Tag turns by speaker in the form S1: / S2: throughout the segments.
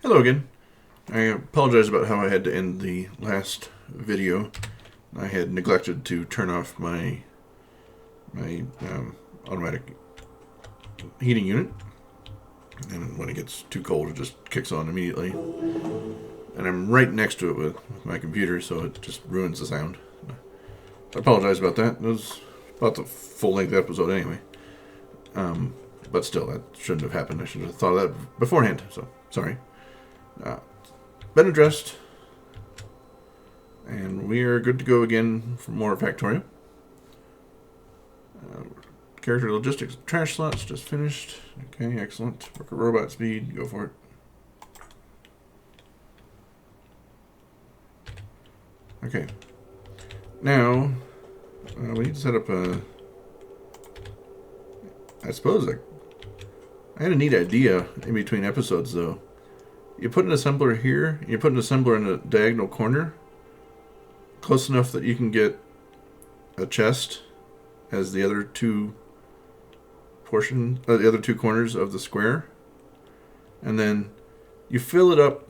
S1: Hello again. I apologize about how I had to end the last video. I had neglected to turn off my automatic heating unit, and when it gets too cold, it just kicks on immediately. And I'm right next to it with my computer, so it just ruins the sound. I apologize about that. It was about the full length episode anyway. But still, that shouldn't have happened. I should have thought of that beforehand. So sorry. Uh, been addressed. And we are good to go again for more Factorio. Uh, Character logistics trash slots just finished. Okay, excellent. Worker robot speed, go for it. Okay. Now, we need to set up a... I suppose I had a neat idea in between episodes, though. You put an assembler here, you put an assembler in a diagonal corner, close enough that you can get a chest as the other two the other two corners of the square, and then you fill it up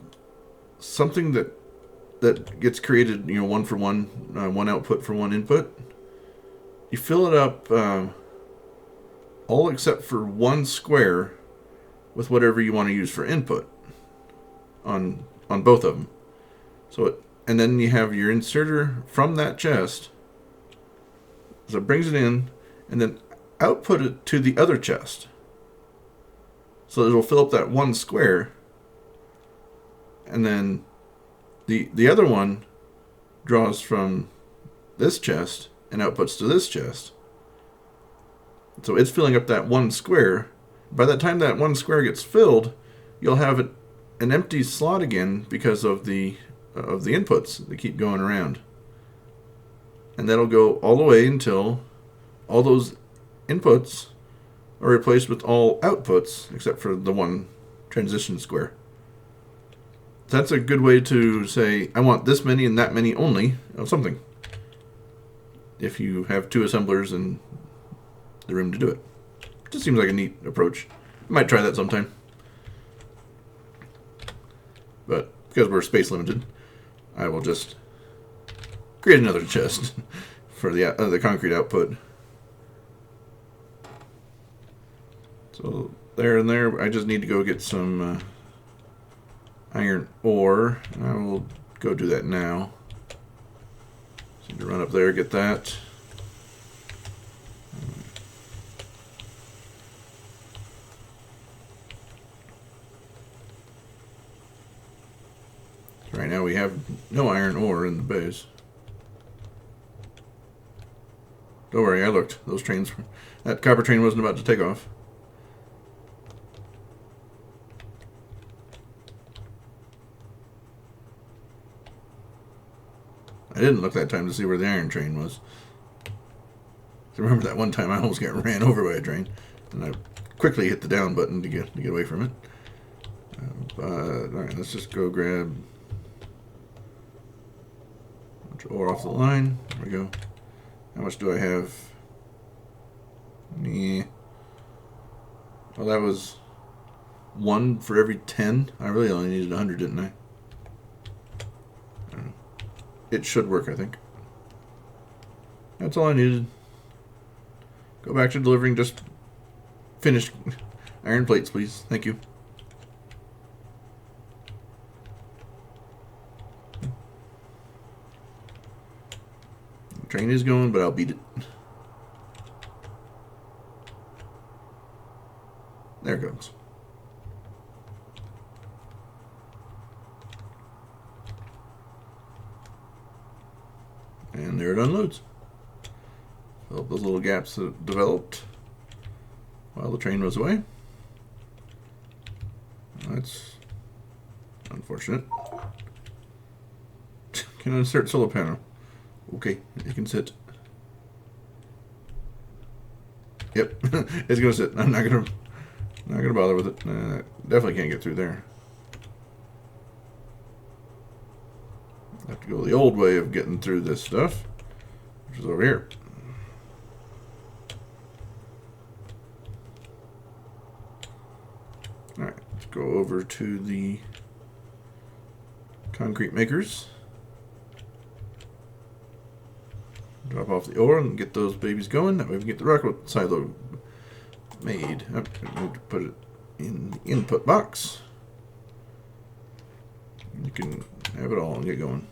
S1: something that gets created, one for one, one output for one input. You fill it up all except for one square with whatever you want to use for input on both of them. And then you have your inserter from that chest. So it brings it in, and then output it to the other chest. So it'll fill up that one square, and then the other one draws from this chest and outputs to this chest. So it's filling up that one square. By the time that one square gets filled, you'll have an empty slot again because of the inputs that keep going around. And that'll go all the way until all those inputs are replaced with all outputs except for the one transition square. That's a good way to say, I want this many and that many only of something. If you have two assemblers and the room to do it. Just seems like a neat approach. I might try that sometime. But because we're space limited, I will just create another chest for the concrete output. So there and there, I just need to go get some iron ore, and I will go do that now. So need to run up there, get that. Right now we have no iron ore in the base. Don't worry, I looked. That copper train wasn't about to take off. I didn't look that time to see where the iron train was. I remember that one time I almost got ran over by a train, and I quickly hit the down button to get away from it. Alright, let's just go grab a bunch of ore off the line. There we go. How much do I have? Yeah. Well, that was 1 for every 10. I really only needed 100, didn't I? It should work, I think. That's all I needed. Go back to delivering just finished iron plates, please. Thank you. The train is going, but I'll beat it. There it goes. And there it unloads. Fill up those little gaps that developed while the train was away. That's unfortunate. Can I insert solar panel? Okay, it can sit. Yep, it's gonna sit. I'm not gonna bother with it. Definitely can't get through there. I have to go the old way of getting through this stuff, which is over here. Alright, let's go over to the concrete makers. Drop off the ore and get those babies going. That way we can get the rocket silo made. I need to put it in the input box. You can have it all and get going.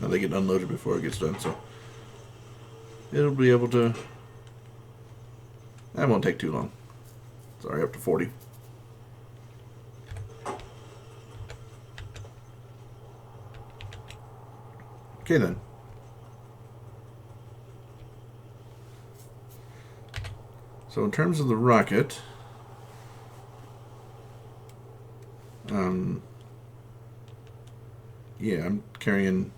S1: Now they get unloaded before it gets done, so it'll be able to. That won't take too long. Sorry, up to 40. Okay then. So in terms of the rocket, yeah, I'm carrying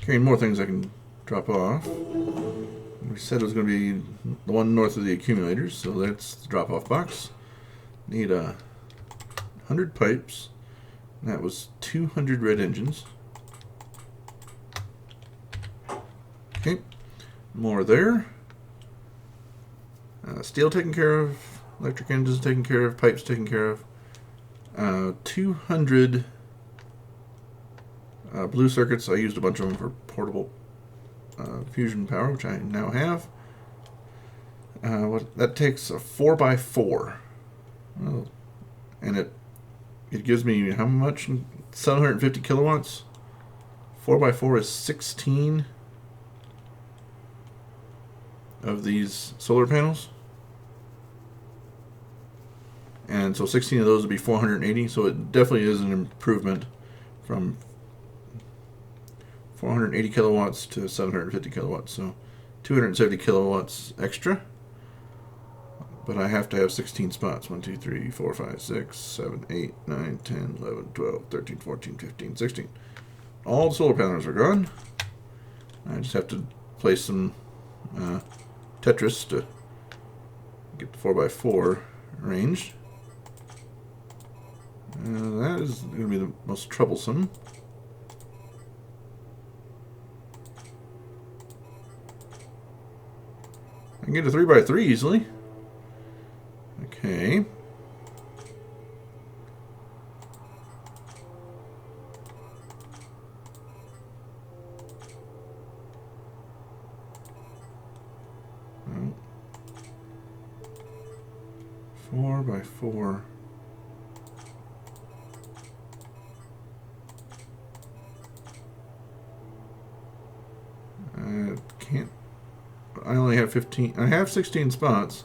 S1: more things I can drop off. We said it was going to be the one north of the accumulators, so that's the drop-off box. Need 100 pipes. That was 200 red engines. Okay, more there. Steel taken care of, electric engines taken care of, pipes taken care of. 200 blue circuits. I used a bunch of them for portable fusion power, which I now have. That takes a 4x4. Oh, and it gives me how much? 750 kilowatts. 4x4 is 16 of these solar panels. And so 16 of those would be 480. So it definitely is an improvement from 480 kilowatts to 750 kilowatts. So 270 kilowatts extra. But I have to have 16 spots. 1, 2, 3, 4, 5, 6, 7, 8, 9, 10, 11, 12, 13, 14, 15, 16. All the solar panels are gone. I just have to place some Tetris to get the 4x4 arranged. That is going to be the most troublesome. I can get a 3x3 easily. Okay. Oh. 4x4. I can't. I only have 15. I have 16 spots.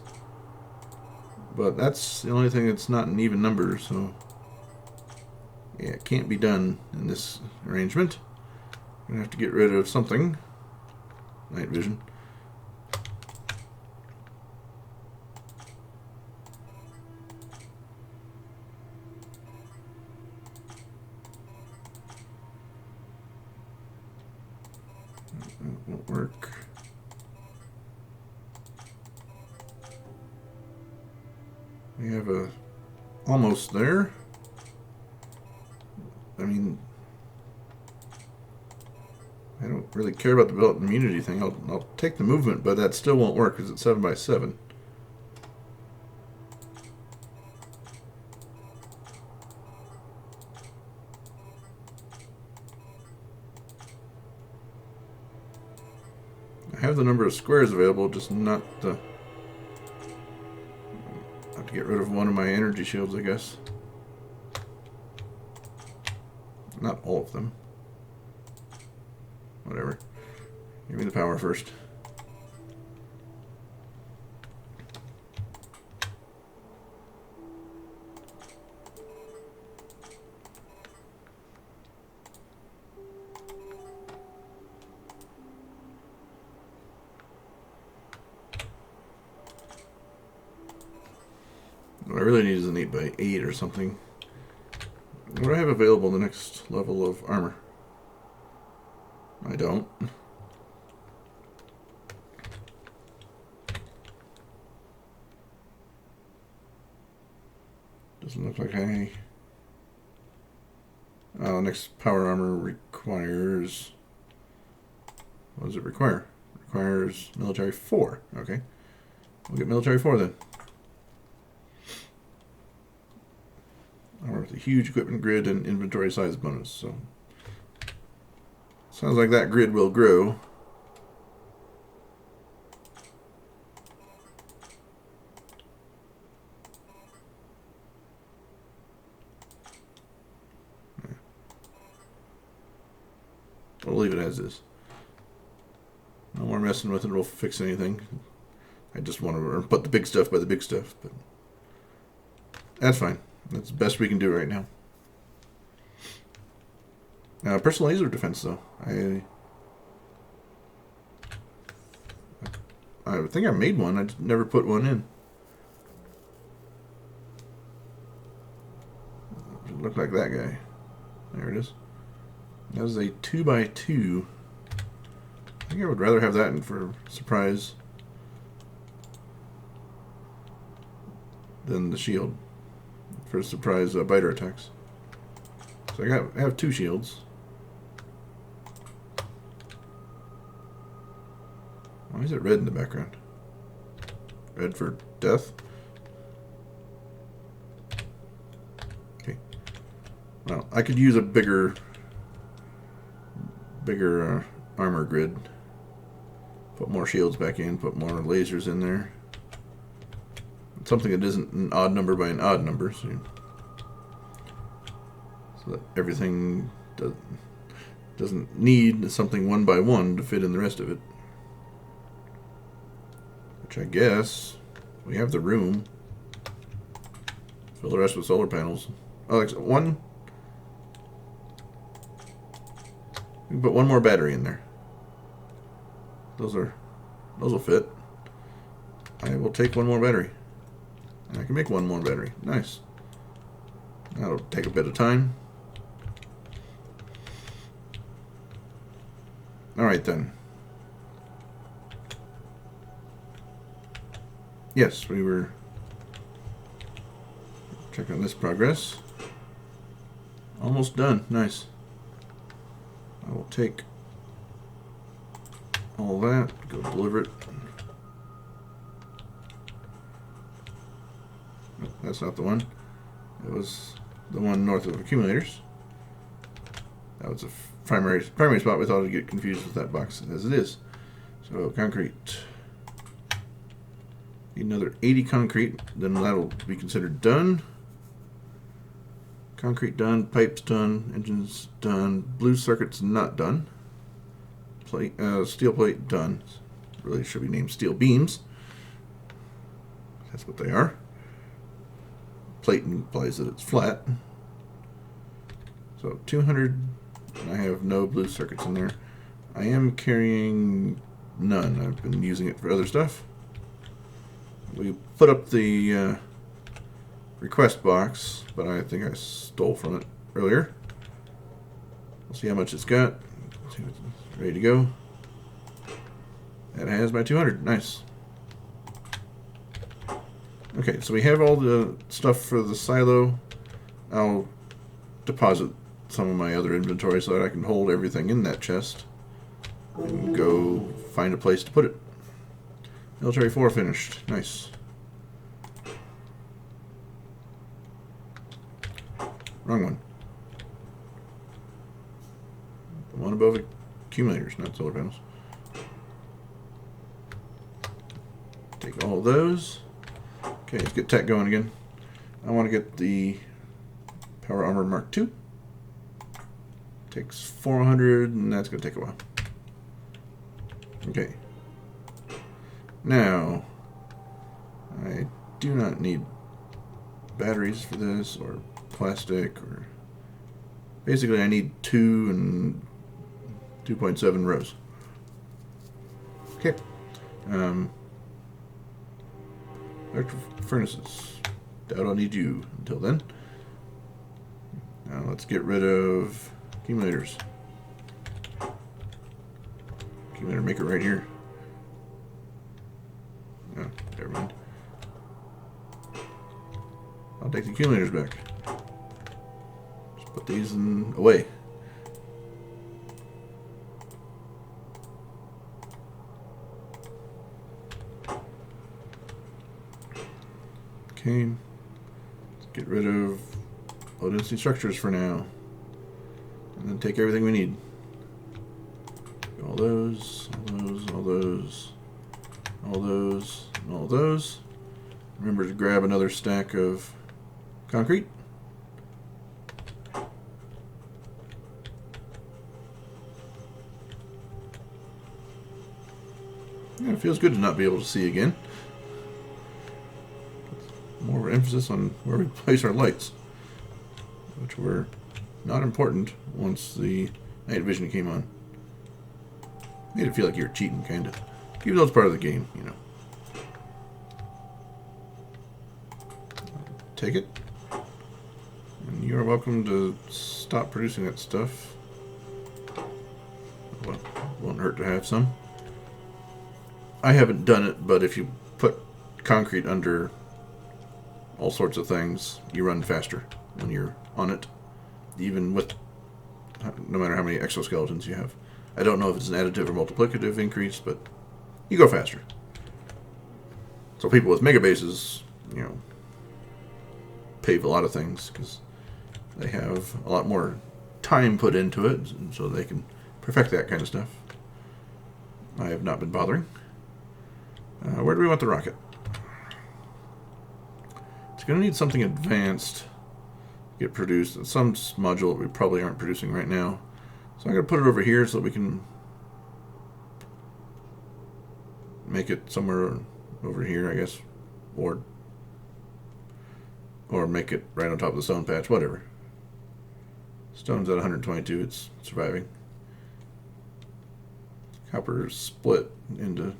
S1: But that's the only thing that's not an even number, so yeah, it can't be done in this arrangement. I'm gonna have to get rid of something. Night vision. That won't work. We have a almost there. I mean, I don't really care about the belt immunity thing. I'll take the movement, but that still won't work because it's 7x7. I have the number of squares available, just not the. I have to get rid of one of my energy shields, I guess. Not all of them. Whatever. Give me the power first. What I really need is an 8x8 or something. What do I have available the next level of armor? I don't. Doesn't look like I... next power armor requires What does it require? It requires military 4. Okay. We'll get military 4 then. Or with a huge equipment grid and inventory size bonus. So sounds like that grid will grow. We'll leave it as is. No more messing with it. It'll fix anything. I just want to put the big stuff by the big stuff, but that's fine. That's the best we can do right now. Personal laser defense, though. I think I made one. I just never put one in. It looked like that guy. There it is. That was a 2x2. I think I would rather have that in for surprise than the shield for surprise biter attacks. So I have 2 shields. Why is it red in the background? Red for death? Okay. Well, I could use a bigger armor grid. Put more shields back in, put more lasers in there. Something that isn't an odd number by an odd number, so that everything doesn't need something 1 by 1 to fit in the rest of it. Which I guess we have the room. Fill the rest with solar panels. Oh, like one. We can put one more battery in there. Those will fit. I will take one more battery. And I can make one more battery. Nice. That'll take a bit of time. Alright then. Yes, we were checking this progress. Almost done. Nice. I will take all that, go deliver it. No, that's not the one. It was the one north of accumulators. That was a primary spot. We thought I'd get confused with that box as it is. So concrete. Need another 80 concrete, then that'll be considered done. Concrete done, pipes done, engines done, blue circuits not done. Steel plate done. Really should be named steel beams. That's what they are. Plate implies that it's flat. So 200, and I have no blue circuits in there. I am carrying none. I've been using it for other stuff. We put up the request box, but I think I stole from it earlier. We'll see how much it's got. See if it's ready to go. That has my 200. Nice. Okay, so we have all the stuff for the silo. I'll deposit some of my other inventory so that I can hold everything in that chest and go find a place to put it. Military 4 finished. Nice. Wrong one. The one above accumulators, not solar panels. Take all those. Okay, let's get tech going again. I want to get the Power Armor Mark II. Takes 400, and that's going to take a while. Okay. Now, I do not need batteries for this, or plastic, or basically I need 2 and 2.7 rows. Okay. Electric furnaces. Doubt I'll need you until then. Now let's get rid of accumulators. Accumulator maker right here. Oh, never mind. I'll take the accumulators back. Just put these away. Okay. Let's get rid of low density structures for now. And then take everything we need. All those, all those, all those, all those, and all those. Remember to grab another stack of concrete. Yeah, it feels good to not be able to see again. More emphasis on where we place our lights, which were not important once the night vision came on. Made it feel like you were cheating, kind of. Even though it's part of the game, you know. Take it. And you're welcome to stop producing that stuff. Well, it won't hurt to have some. I haven't done it, but if you put concrete under all sorts of things, you run faster when you're on it, even with no matter how many exoskeletons you have. I don't know if it's an additive or multiplicative increase, but you go faster. So people with mega bases, you know, pave a lot of things because they have a lot more time put into it, and so they can perfect that kind of stuff. I have not been bothering. Where do we want the rocket? It's going to need something advanced to get produced. Some module that we probably aren't producing right now. So I'm going to put it over here so that we can make it somewhere over here, I guess. Or make it right on top of the stone patch, whatever. Stone's at 122, it's surviving. Copper split into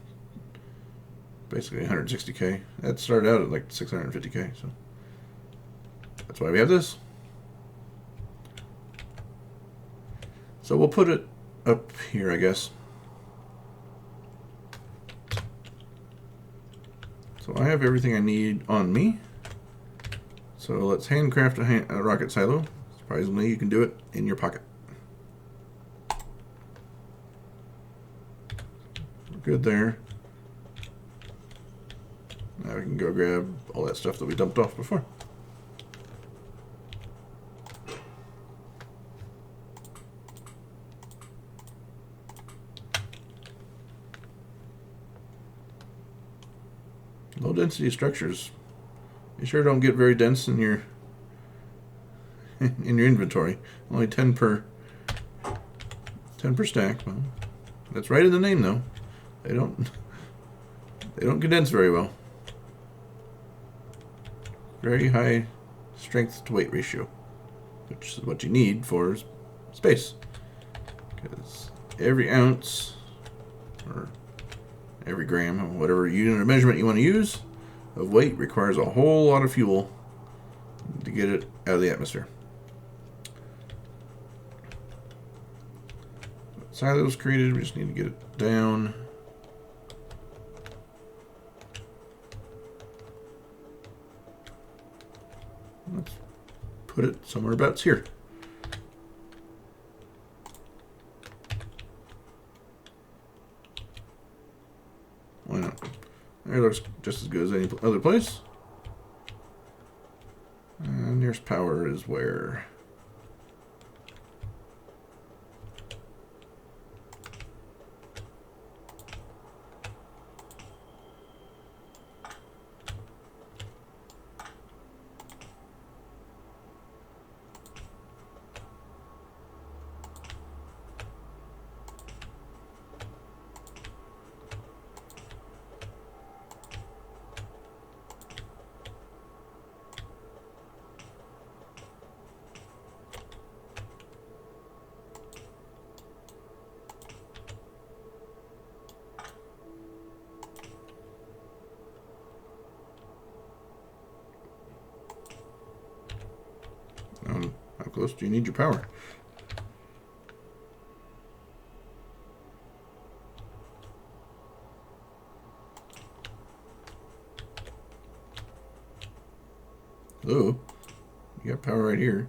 S1: basically 160k. That started out at like 650k, so that's why we have this. So we'll put it up here, I guess. So I have everything I need on me. So let's handcraft a rocket silo. Surprisingly, you can do it in your pocket. We're good there. Now we can go grab all that stuff that we dumped off before. Low density structures. You sure don't get very dense in your inventory. Only 10 per stack. Well, that's right in the name though. They don't condense very well. Very high strength to weight ratio, which is what you need for space. Because every ounce or every gram, whatever unit of measurement you want to use, of weight requires a whole lot of fuel to get it out of the atmosphere. Silos created, we just need to get it down. Let's put it somewhere about here. Why not? It looks just as good as any other place. And nearest power is where? How close do you need your power? Oh, you got power right here.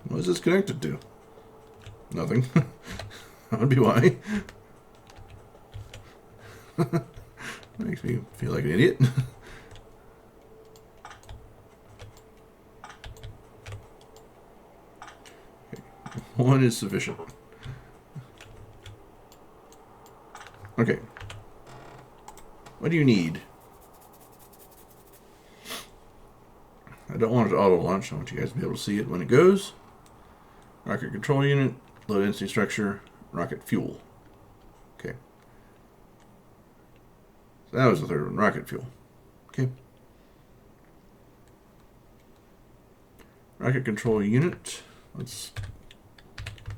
S1: What is this connected to? Nothing. That would be why. Makes me feel like an idiot. One is sufficient. Okay. What do you need? I don't want it to auto launch. I want you guys to be able to see it when it goes. Rocket control unit, low density structure, rocket fuel. Okay. So that was the third one, rocket fuel. Okay. Rocket control unit. Let's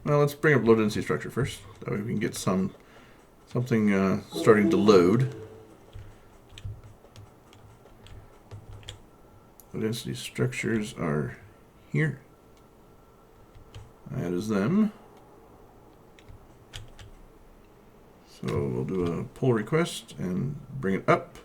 S1: bring up low density structure first. That way we can get something starting to load. Low density structures are here. That is them. So we'll do a pull request and bring it up.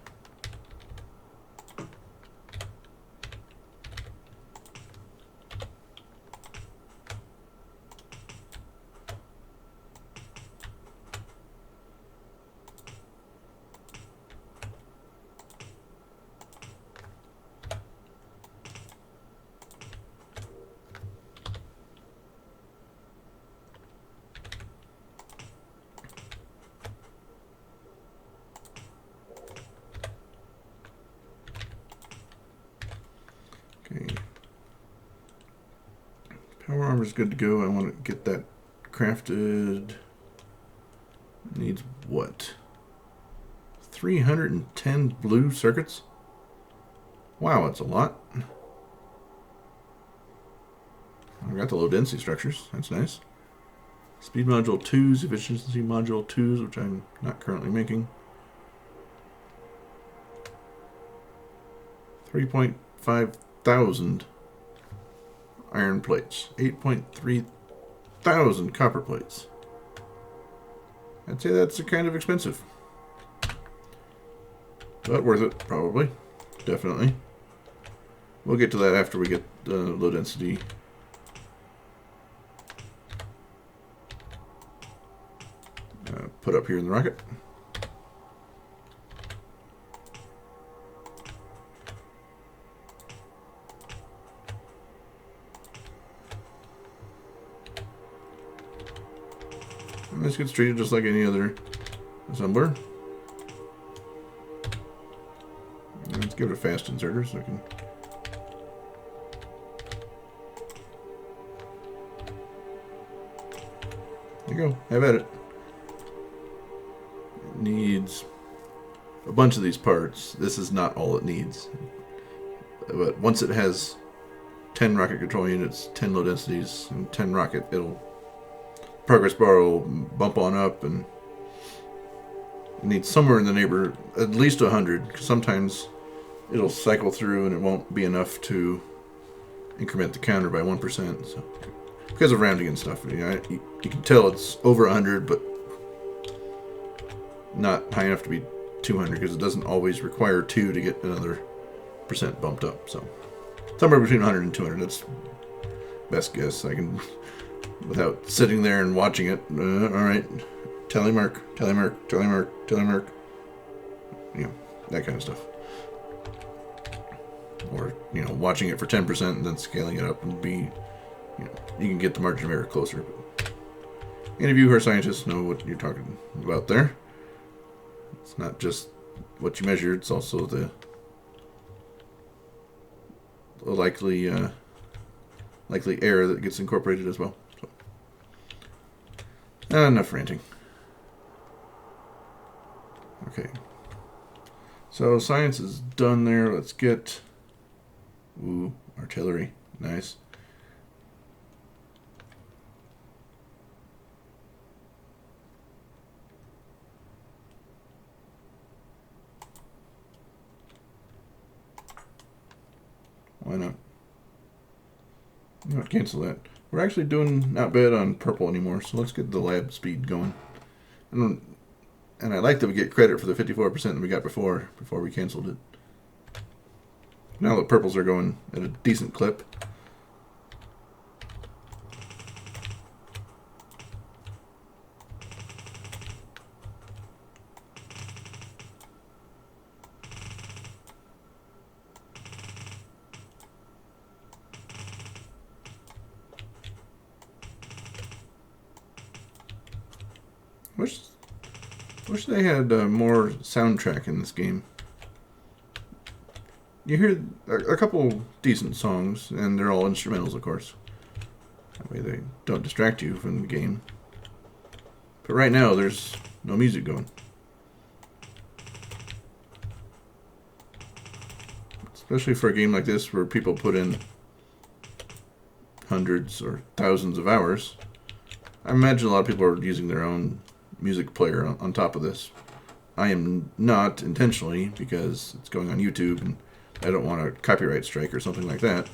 S1: Okay. Power armor is good to go. I want to get that crafted. Needs what? 310 blue circuits? Wow, that's a lot. I've got the low density structures. That's nice. Speed module 2s, efficiency module 2s, which I'm not currently making. 3.5 thousand iron plates. 8.3 thousand copper plates. I'd say that's kind of expensive. But worth it, probably. Definitely. We'll get to that after we get the low density. Put up here in the rocket. And this gets treated just like any other assembler. Let's give it a fast inserter so I can. There you go. Have at it. It needs a bunch of these parts. This is not all it needs. But once it has 10 rocket control units, 10 low densities, and 10 rocket, it'll progress bar will bump on up and need somewhere in the neighborhood, at least 100, because sometimes it'll cycle through and it won't be enough to increment the counter by 1%. So, because of rounding and stuff, you can tell it's over 100, but not high enough to be 200, because it doesn't always require 2 to get another percent bumped up. So somewhere between 100 and 200, that's best guess. I can, without sitting there and watching it. All right, tally mark, tally mark, tally mark, tally mark. You know, that kind of stuff. Or, watching it for 10% and then scaling it up and you can get the margin of error closer. But any of you who are scientists know what you're talking about there. It's not just what you measure, it's also the likely error that gets incorporated as well. So, enough ranting. Okay. So science is done there. Let's get artillery. Nice. Why not? Cancel that. We're actually doing not bad on purple anymore, so let's get the lab speed going. And I like that we get credit for the 54% that we got before we canceled it. Now the purples are going at a decent clip. wish they had more soundtrack in this game. You hear a couple decent songs, and they're all instrumentals, of course. That way they don't distract you from the game. But right now, there's no music going. Especially for a game like this where people put in hundreds or thousands of hours. I imagine a lot of people are using their own music player on top of this. I am not intentionally, because it's going on YouTube and I don't want a copyright strike or something like that.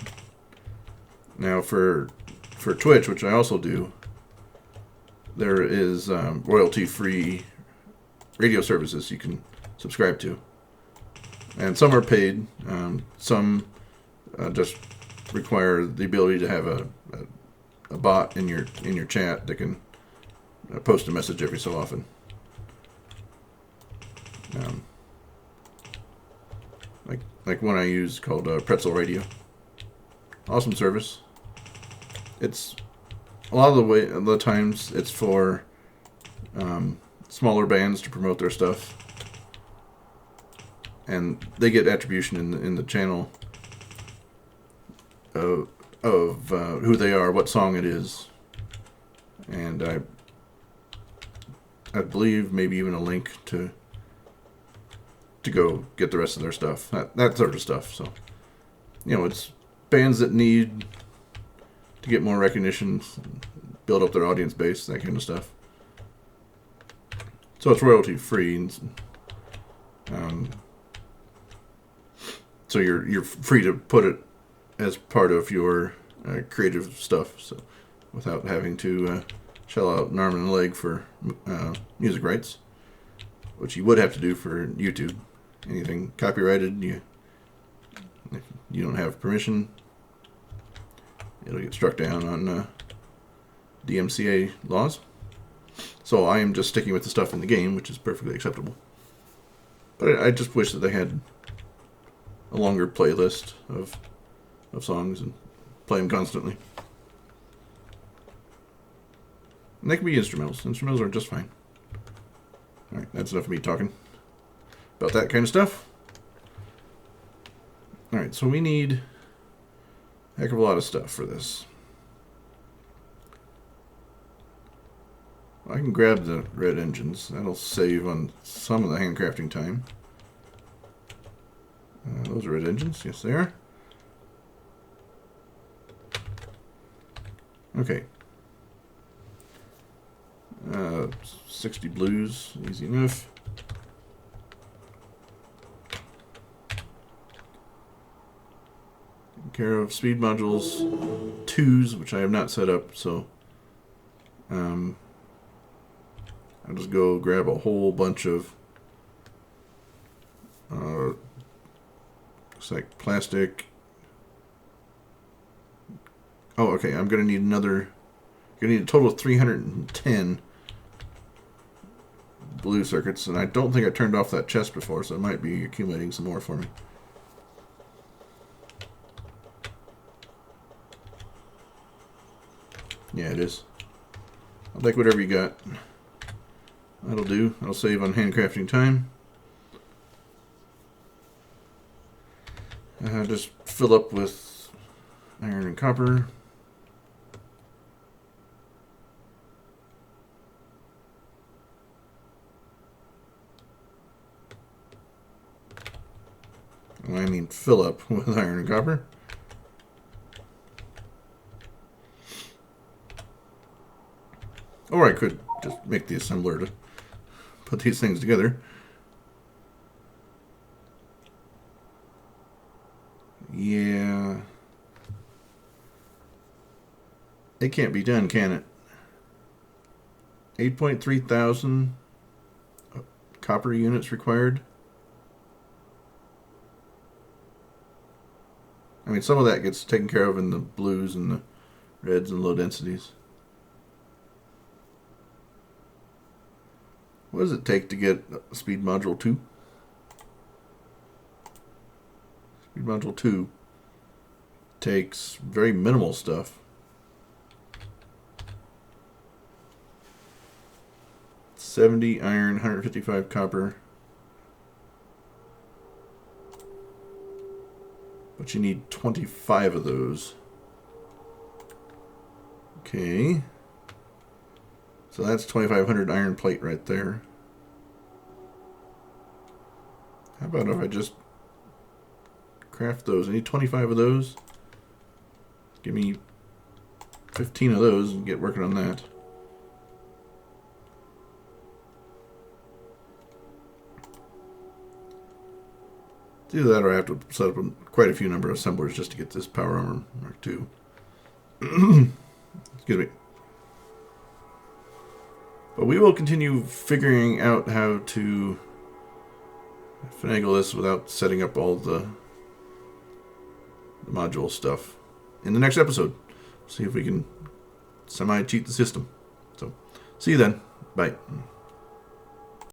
S1: Now for Twitch, which I also do, there is royalty-free radio services you can subscribe to. And some are paid. Some just require the ability to have a bot in your chat that can post a message every so often. Like one I use called Pretzel Radio. Awesome service. It's a lot of the times it's for smaller bands to promote their stuff. And they get attribution in the channel of who they are, what song it is, and I believe maybe even a link to go get the rest of their stuff, that sort of stuff. So, it's bands that need to get more recognition, build up their audience base, that kind of stuff. So it's royalty free. So you're free to put it as part of your creative stuff, so without having to shell out an arm and a leg for music rights, which you would have to do for YouTube. Anything copyrighted, if you don't have permission, it'll get struck down on DMCA laws. So I am just sticking with the stuff in the game, which is perfectly acceptable. But I just wish that they had a longer playlist of songs and play them constantly. And they can be instrumentals. Instrumentals are just fine. Alright, that's enough of me talking about that kind of stuff. Alright, so we need a heck of a lot of stuff for this. I can grab the red engines. That'll save on some of the handcrafting time. Those are red engines. Yes, they are. Okay. 60 blues. Easy enough. Taking care of speed modules 2s, which I have not set up, so I'll just go grab a whole bunch of looks like plastic. Oh, okay. I'm gonna need a total of 310 blue circuits, and I don't think I turned off that chest before, so it might be accumulating some more for me. Yeah, it is. I'll take whatever you got. That'll do. I'll save on handcrafting time. Just fill up with iron and copper. I mean fill up with iron and copper. Or I could just make the assembler to put these things together. Yeah. It can't be done, can it? 8.3 thousand copper units required. I mean, some of that gets taken care of in the blues and the reds and low densities. What does it take to get speed module 2? Speed module 2 takes very minimal stuff. 70 iron, 155 copper. But you need 25 of those. Okay. So that's 2,500 iron plate right there. How about if I just craft those? I need 25 of those. Give me 15 of those and get working on that. Do that, or I have to set up quite a few number of assemblers just to get this power armor Mark II. Excuse me. But we will continue figuring out how to finagle this without setting up all the module stuff in the next episode. See if we can semi-cheat the system. So, see you then. Bye.